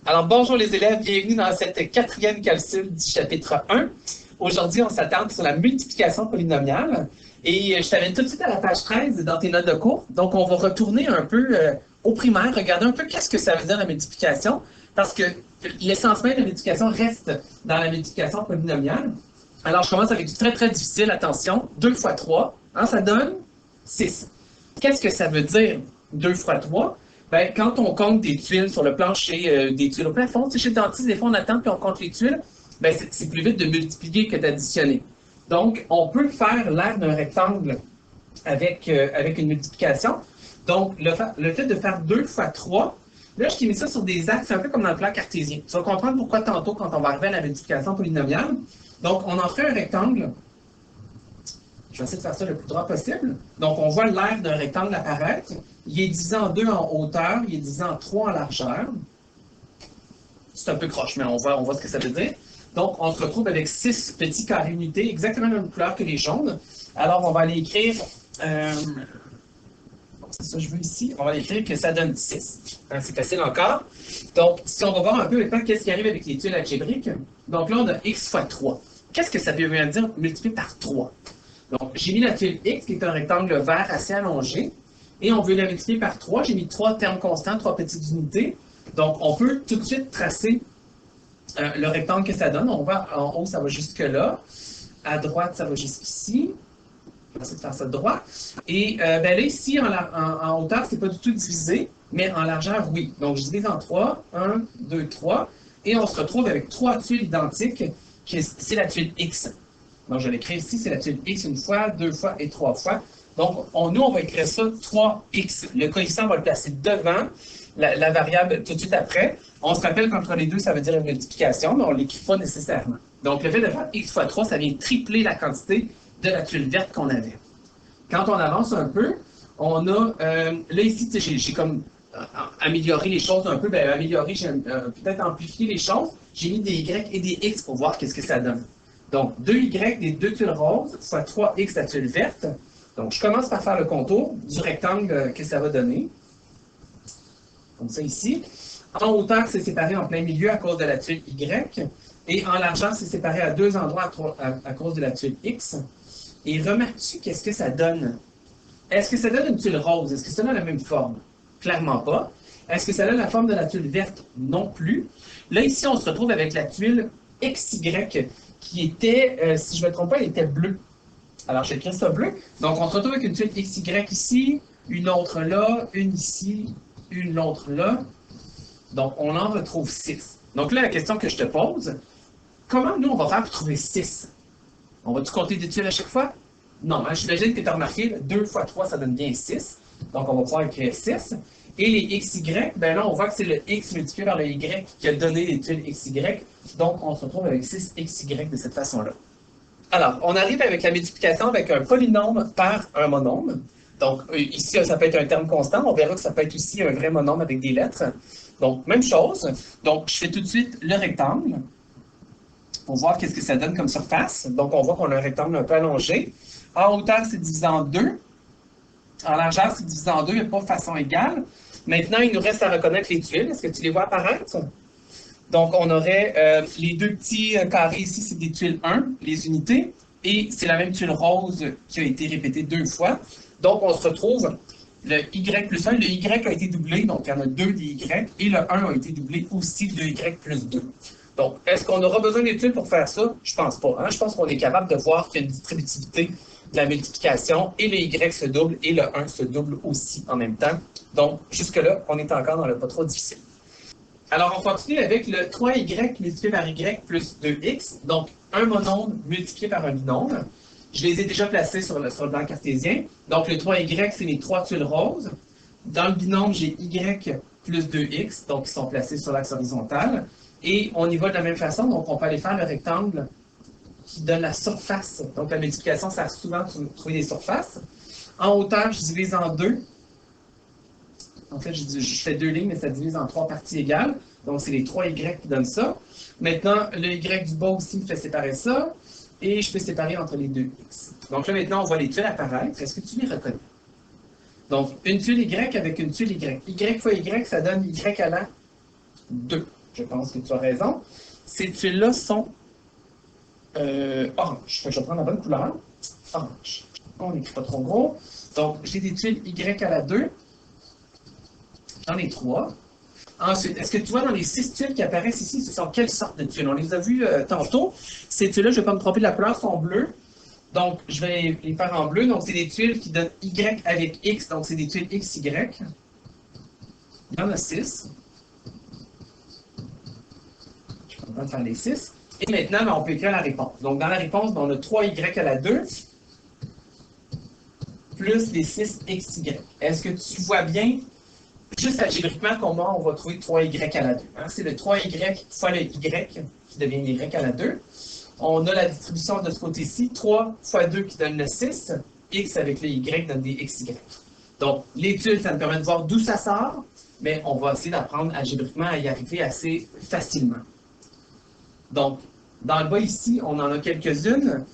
Alors, bonjour les élèves, bienvenue dans cette quatrième calcul du chapitre 1. Aujourd'hui, on s'attarde sur la multiplication polynomiale. Et je t'amène tout de suite à la page 13 dans tes notes de cours. Donc, on va retourner un peu au primaire, regarder un peu qu'est-ce que ça veut dire la multiplication, parce que l'essence même de la multiplication reste dans la multiplication polynomiale. Alors, je commence avec du très, très difficile, attention. 2 fois 3, ça donne 6. Qu'est-ce que ça veut dire 2 fois 3? Ben, quand on compte des tuiles sur le plancher, des tuiles au plafond, chez le dentiste, des fois on attend puis on compte les tuiles, ben, c'est plus vite de multiplier que d'additionner. Donc, on peut faire l'aire d'un rectangle avec une multiplication. Donc, le fait de faire 2 fois 3, là, je t'ai mis ça sur des axes, un peu comme dans le plan cartésien. Tu vas comprendre pourquoi tantôt, quand on va arriver à la multiplication polynomiale. Donc, on en fait un rectangle. Je vais essayer de faire ça le plus droit possible. Donc, on voit l'aire d'un rectangle apparaître. Il est divisé en 2 en hauteur, il est divisé en 3 en largeur. C'est un peu croche, mais on voit ce que ça veut dire. Donc, on se retrouve avec 6 petits carrés unités, exactement la même couleur que les jaunes. Alors, on va aller écrire... c'est ça que je veux ici. On va aller écrire que ça donne 6. C'est facile encore. Donc, si on va voir un peu maintenant qu'est-ce qui arrive avec les tuiles algébriques. Donc là, on a x fois 3. Qu'est-ce que ça veut dire multiplié par 3? Donc, j'ai mis la tuile X, qui est un rectangle vert assez allongé, et on veut la multiplier par 3. J'ai mis 3 termes constants, 3 petites unités. Donc, on peut tout de suite tracer le rectangle que ça donne. On va en haut, ça va jusque-là. À droite, ça va jusqu'ici. On va essayer de faire ça droit. Et ben là, ici, en hauteur, c'est pas du tout divisé, mais en largeur, oui. Donc, je divise en 3. 1, 2, 3. Et on se retrouve avec 3 tuiles identiques. C'est la tuile X. Donc, je vais l'écrire ici, c'est la tuile X une fois, 2 fois et 3 fois. Donc, nous, on va écrire ça 3x. Le coefficient, on va le placer devant la variable tout de suite après. On se rappelle qu'entre les deux, ça veut dire une multiplication, mais on ne l'écrit pas nécessairement. Donc, le fait de faire x fois 3, ça vient tripler la quantité de la tuile verte qu'on avait. Quand on avance un peu, on a... là, ici, j'ai comme amélioré les choses un peu. Bien, améliorer, j'ai peut-être amplifié les choses. J'ai mis des y et des x pour voir qu'est-ce que ça donne. Donc, 2y des deux tuiles roses fois 3x la tuile verte. Donc, je commence par faire le contour du rectangle que ça va donner. Comme ça ici. En hauteur, c'est séparé en plein milieu à cause de la tuile y. Et en largeur, c'est séparé à deux endroits à cause de la tuile x. Et remarques-tu qu'est-ce que ça donne? Est-ce que ça donne une tuile rose? Est-ce que ça a la même forme? Clairement pas. Est-ce que ça a la forme de la tuile verte? Non plus. Là, ici, on se retrouve avec la tuile XY qui était, si je ne me trompe pas, elle était bleue. Alors, j'ai écrit ça bleu. Donc, on se retrouve avec une tuile XY ici, une autre là, une ici, une autre là. Donc, on en retrouve 6. Donc là, la question que je te pose, comment nous, on va faire pour trouver 6? On va-tu compter des tuiles à chaque fois? Non, j'imagine que tu as remarqué, 2 fois 3, ça donne bien 6. Donc, on va pouvoir écrire 6. Et les XY, ben là, on voit que c'est le X multiplié par le Y qui a donné les tuiles XY. Donc, on se retrouve avec 6XY de cette façon-là. Alors, on arrive avec la multiplication avec un polynôme par un monôme. Donc, ici, ça peut être un terme constant. On verra que ça peut être aussi un vrai monôme avec des lettres. Donc, même chose. Donc, je fais tout de suite le rectangle pour voir qu'est-ce que ça donne comme surface. Donc, on voit qu'on a un rectangle un peu allongé. En hauteur, c'est divisé en 2. En largeur, c'est divisé en 2, mais pas de façon égale. Maintenant, il nous reste à reconnaître les tuiles. Est-ce que tu les vois apparaître? Donc, on aurait les deux petits carrés ici, c'est des tuiles 1, les unités, et c'est la même tuile rose qui a été répétée 2 fois. Donc, on se retrouve le y plus 1. Le y a été doublé, donc il y en a 2 des y, et le 1 a été doublé aussi de y plus 2. Donc, est-ce qu'on aura besoin d'études pour faire ça? Je pense pas. Je pense qu'on est capable de voir qu'il y a une distributivité de la multiplication, et le y se double, et le 1 se double aussi en même temps. Donc, jusque-là, on est encore dans le pas trop difficile. Alors, on continue avec le 3y multiplié par y plus 2x, donc un monôme multiplié par un binôme. Je les ai déjà placés sur le plan cartésien. Donc, le 3y, c'est les 3 tuiles roses. Dans le binôme, j'ai y plus 2x, donc ils sont placés sur l'axe horizontal. Et on y va de la même façon, donc on peut aller faire le rectangle qui donne la surface. Donc, la multiplication sert souvent à trouver des surfaces. En hauteur, je divise en 2. En fait, je fais 2 lignes, mais ça divise en 3 parties égales. Donc, c'est les 3y qui donnent ça. Maintenant, le y du bas aussi me fait séparer ça. Et je peux séparer entre les deux x. Donc là, maintenant, on voit les tuiles apparaître. Est-ce que tu les reconnais? Donc, une tuile y avec une tuile y. Y fois y, ça donne y à la 2. Je pense que tu as raison. Ces tuiles-là sont orange. Je vais prendre la bonne couleur. Orange. On n'écrit pas trop gros. Donc, j'ai des tuiles Y à la 2. J'en ai 3. Ensuite, est-ce que tu vois dans les 6 tuiles qui apparaissent ici, ce sont quelles sortes de tuiles? On les a vues tantôt. Ces tuiles-là, je ne vais pas me tromper de la couleur, sont bleues. Donc, je vais les faire en bleu. Donc, c'est des tuiles qui donnent Y avec X. Donc, c'est des tuiles XY. Il y en a 6. Je suis content de faire les 6. Et maintenant, ben, on peut écrire la réponse. Donc, dans la réponse, ben, on a 3Y à la 2 plus les 6XY. Est-ce que tu vois bien, juste algébriquement, comment on va trouver 3Y à la 2? Hein? C'est le 3Y fois le Y qui devient Y à la 2. On a la distribution de ce côté-ci, 3 fois 2 qui donne le 6, X avec le Y donne des XY. Donc, l'étude, ça nous permet de voir d'où ça sort, mais on va essayer d'apprendre algébriquement à y arriver assez facilement. Donc, dans le bas ici, on en a quelques-unes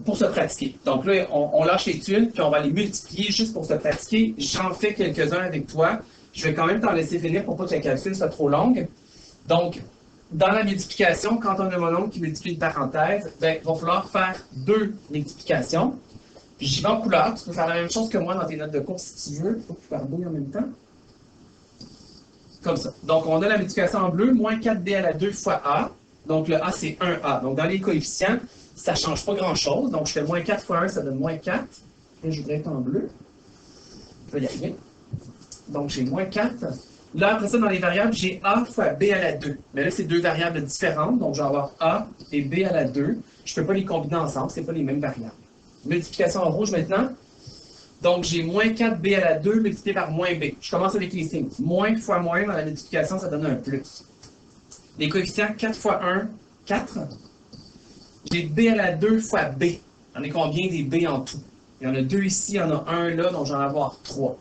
pour se pratiquer. Donc là, on lâche les tuiles, puis on va les multiplier juste pour se pratiquer. J'en fais quelques-uns avec toi. Je vais quand même t'en laisser finir pour pas que la calcul soit trop longue. Donc, dans la multiplication, quand on a un mononcle qui multiplie une parenthèse, ben, il va falloir faire 2 multiplications. Puis j'y vais en couleur. Tu peux faire la même chose que moi dans tes notes de cours si tu veux. Il faut que tu barbouilles en même temps. Comme ça. Donc, on a la multiplication en bleu, moins 4b à la 2 fois a. Donc, le a, c'est 1a. Donc, dans les coefficients, ça ne change pas grand-chose. Donc, je fais moins 4 fois 1, ça donne moins 4. Là, je voudrais être en bleu. Je vais y arriver. Donc, j'ai moins 4. Là, après ça, dans les variables, j'ai a fois b à la 2. Mais là, c'est 2 variables différentes. Donc, je vais avoir a et b à la 2. Je ne peux pas les combiner ensemble. Ce n'est pas les mêmes variables. Multiplication en rouge maintenant. Donc, j'ai moins 4b à la 2 multiplié par moins b. Je commence avec les signes. Moins fois moins dans la multiplication, ça donne un plus. Les coefficients, 4 fois 1, 4. J'ai b à la 2 fois b. Il y en a combien des b en tout? Il y en a 2 ici, il y en a 1 là, donc j'en vais avoir 3.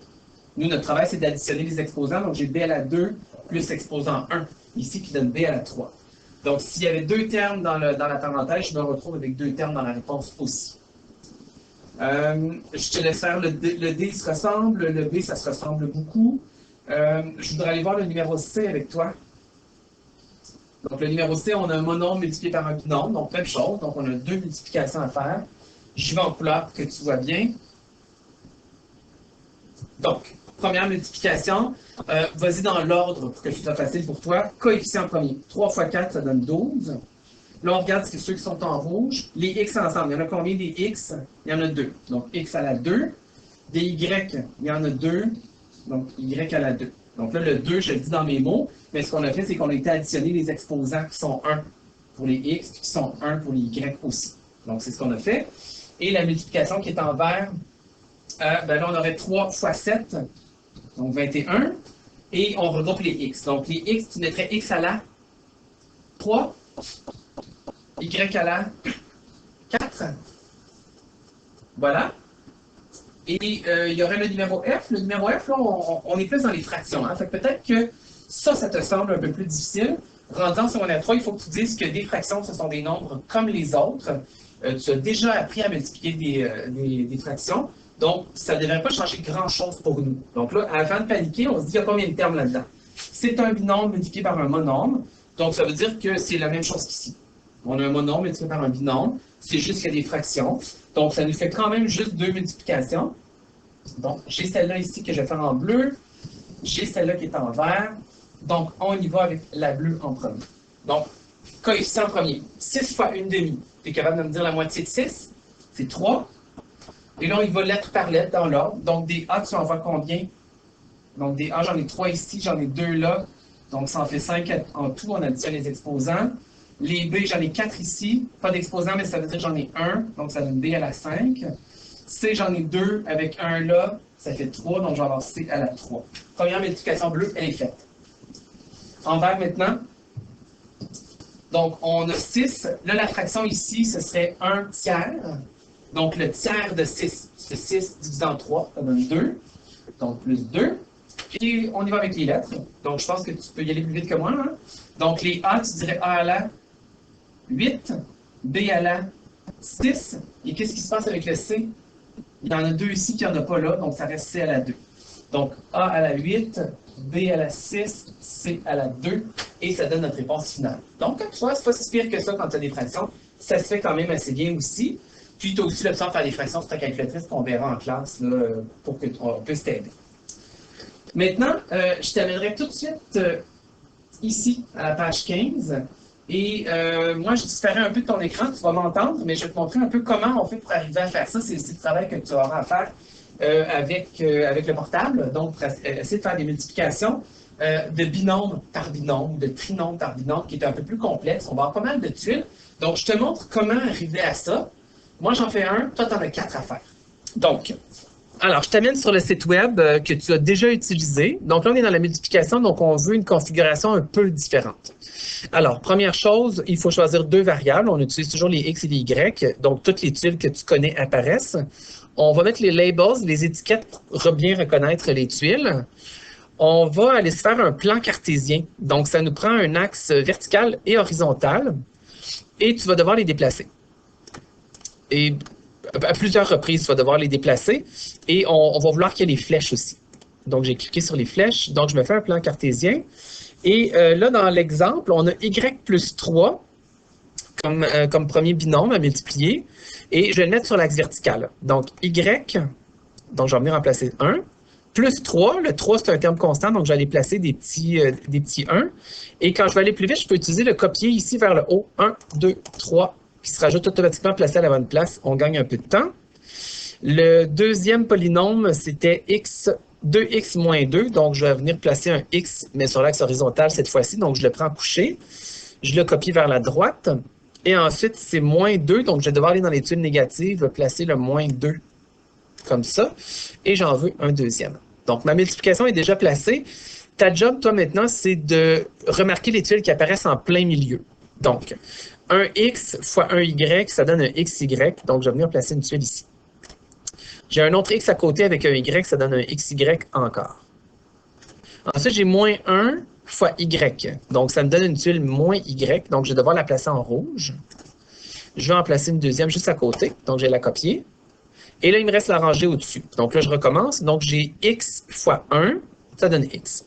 Nous, notre travail, c'est d'additionner les exposants. Donc, j'ai b à la 2 plus exposant 1, ici, qui donne b à la 3. Donc, s'il y avait 2 termes dans la parenthèse, je me retrouve avec 2 termes dans la réponse aussi. Je te laisse faire le D, il se ressemble. Le B, ça se ressemble beaucoup. Je voudrais aller voir le numéro C avec toi. Donc, le numéro C, on a un monombre multiplié par un binôme. Donc, même chose. Donc, on a 2 multiplications à faire. J'y vais en couleur pour que tu vois bien. Donc, première multiplication. Vas-y dans l'ordre pour que ce soit facile pour toi. Coefficient premier. 3 fois 4, ça donne 12. Là, on regarde ceux qui sont en rouge. Les X ensemble, il y en a combien des X? Il y en a 2. Donc, X à la 2. Des Y, il y en a 2. Donc, Y à la 2. Donc là, le 2, je le dis dans mes mots. Mais ce qu'on a fait, c'est qu'on a été additionner les exposants qui sont 1 pour les X, qui sont 1 pour les Y aussi. Donc, c'est ce qu'on a fait. Et la multiplication qui est en vert, ben là, on aurait 3 fois 7, donc 21. Et on regroupe les X. Donc, les X, tu mettrais X à la 3. Y à la 4. Voilà. Et il y aurait le numéro F. Le numéro F, là, on est plus dans les fractions. Hein? Fait que peut-être que ça te semble un peu plus difficile. Rendant sur secondaire 3, il faut que tu dises que des fractions, ce sont des nombres comme les autres. Tu as déjà appris à multiplier des fractions. Donc, ça ne devrait pas changer grand-chose pour nous. Donc là, avant de paniquer, on se dit il y a combien de termes là-dedans? C'est un binombre multiplié par un monombre. Donc, ça veut dire que c'est la même chose qu'ici. On a un monombre multiplié par un binombre. C'est juste qu'il y a des fractions. Donc, ça nous fait quand même juste 2 multiplications. Donc, j'ai celle-là ici que je vais faire en bleu. J'ai celle-là qui est en vert. Donc, on y va avec la bleue en premier. Donc, coefficient premier. 6 fois 1 demi. Tu es capable de me dire la moitié de 6? C'est 3. Et là, on y va lettre par lettre dans l'ordre. Donc, des A, tu en vois combien? Donc, des A, j'en ai 3 ici, j'en ai 2 là. Donc, ça en fait 5 en tout. On additionne les exposants. Les B, j'en ai 4 ici. Pas d'exposants, mais ça veut dire que j'en ai 1. Donc, ça donne B à la 5. C, j'en ai 2 avec 1 là. Ça fait 3. Donc, je vais avoir C à la 3. Première multiplication bleue, elle est faite. En vert maintenant. Donc, on a 6. Là, la fraction ici, ce serait 1 tiers. Donc, le tiers de 6, c'est 6 divisé en 3, ça donne 2. Donc, plus 2. Et on y va avec les lettres. Donc, je pense que tu peux y aller plus vite que moi. Hein? Donc, les A, tu dirais A à la 8, B à la 6. Et qu'est-ce qui se passe avec le C? Il y en a 2 ici qui n'y en a pas là, donc ça reste C à la 2. Donc, A à la 8, B à la 6, C à la 2, et ça donne notre réponse finale. Donc, comme tu vois, c'est pas si pire que ça quand tu as des fractions. Ça se fait quand même assez bien aussi. Puis, tu as aussi l'option de faire des fractions sur ta calculatrice qu'on verra en classe là, pour qu'on puisse t'aider. Maintenant, je t'amènerai tout de suite ici, à la page 15. Et moi, je disparais un peu de ton écran, tu vas m'entendre, mais je vais te montrer un peu comment on fait pour arriver à faire ça. C'est le travail que tu auras à faire avec le portable. Donc, pour essayer de faire des multiplications de binôme par binôme, de trinôme par binôme, qui est un peu plus complexe. On va avoir pas mal de tuiles. Donc, je te montre comment arriver à ça. Moi, j'en fais un, toi, tu en as 4 à faire. Donc, alors, je t'amène sur le site web que tu as déjà utilisé. Donc là, on est dans la multiplication, donc on veut une configuration un peu différente. Alors, première chose, il faut choisir 2 variables. On utilise toujours les X et les Y, donc toutes les tuiles que tu connais apparaissent. On va mettre les labels, les étiquettes pour bien reconnaître les tuiles. On va aller se faire un plan cartésien. Donc, ça nous prend un axe vertical et horizontal, et tu vas devoir les déplacer. Et à plusieurs reprises, tu vas devoir les déplacer, et on va vouloir qu'il y ait les flèches aussi. Donc, j'ai cliqué sur les flèches, donc je me fais un plan cartésien. Et là, dans l'exemple, on a Y plus 3 comme premier binôme à multiplier, et je vais le mettre sur l'axe vertical. Donc, Y, donc je vais venir en placer 1, plus 3, le 3 c'est un terme constant, donc je vais aller placer des petits 1, et quand je vais aller plus vite, je peux utiliser le copier ici vers le haut, 1, 2, 3, qui se rajoute automatiquement placé à la bonne place, on gagne un peu de temps. Le deuxième polynôme, c'était x, 2x moins 2, donc je vais venir placer un x, mais sur l'axe horizontal cette fois-ci, donc je le prends couché, je le copie vers la droite, et ensuite c'est moins 2, donc je vais devoir aller dans les tuiles négatives, placer le moins 2, comme ça, et j'en veux un deuxième. Donc ma multiplication est déjà placée. Ta job, toi, maintenant, c'est de remarquer les tuiles qui apparaissent en plein milieu. Donc, un x fois un y, ça donne un xy, donc je vais venir placer une tuile ici. J'ai un autre x à côté avec un y, ça donne un xy encore. Ensuite, j'ai moins 1 fois y, donc ça me donne une tuile moins y, donc je vais devoir la placer en rouge. Je vais en placer une deuxième juste à côté, donc je vais la copier. Et là, il me reste la rangée au-dessus. Donc là, je recommence. Donc, j'ai x fois 1, ça donne x.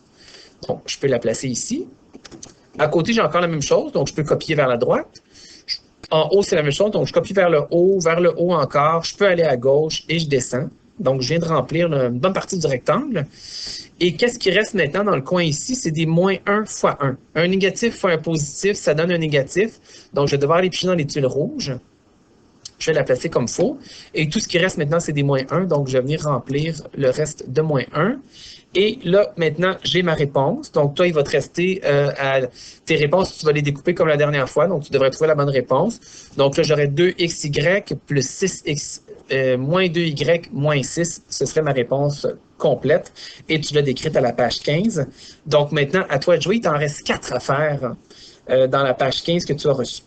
Donc, je peux la placer ici. À côté, j'ai encore la même chose, donc je peux copier vers la droite. En haut, c'est la même chose, donc je copie vers le haut encore. Je peux aller à gauche et je descends. Donc, je viens de remplir une bonne partie du rectangle. Et qu'est-ce qui reste maintenant dans le coin ici? C'est des moins 1 fois 1. Un négatif fois un positif, ça donne un négatif. Donc, je vais devoir aller piger dans les tuiles rouges. Je vais la placer comme il faut. Et tout ce qui reste maintenant, c'est des moins 1. Donc, je vais venir remplir le reste de moins 1. Et là, maintenant, j'ai ma réponse. Donc, toi, il va te rester à tes réponses. Tu vas les découper comme la dernière fois. Donc, tu devrais trouver la bonne réponse. Donc, là, j'aurais 2xy plus 6x moins 2y moins 6. Ce serait ma réponse complète. Et tu l'as décrite à la page 15. Donc, maintenant, à toi de jouer. Il t'en reste 4 à faire dans la page 15 que tu as reçue.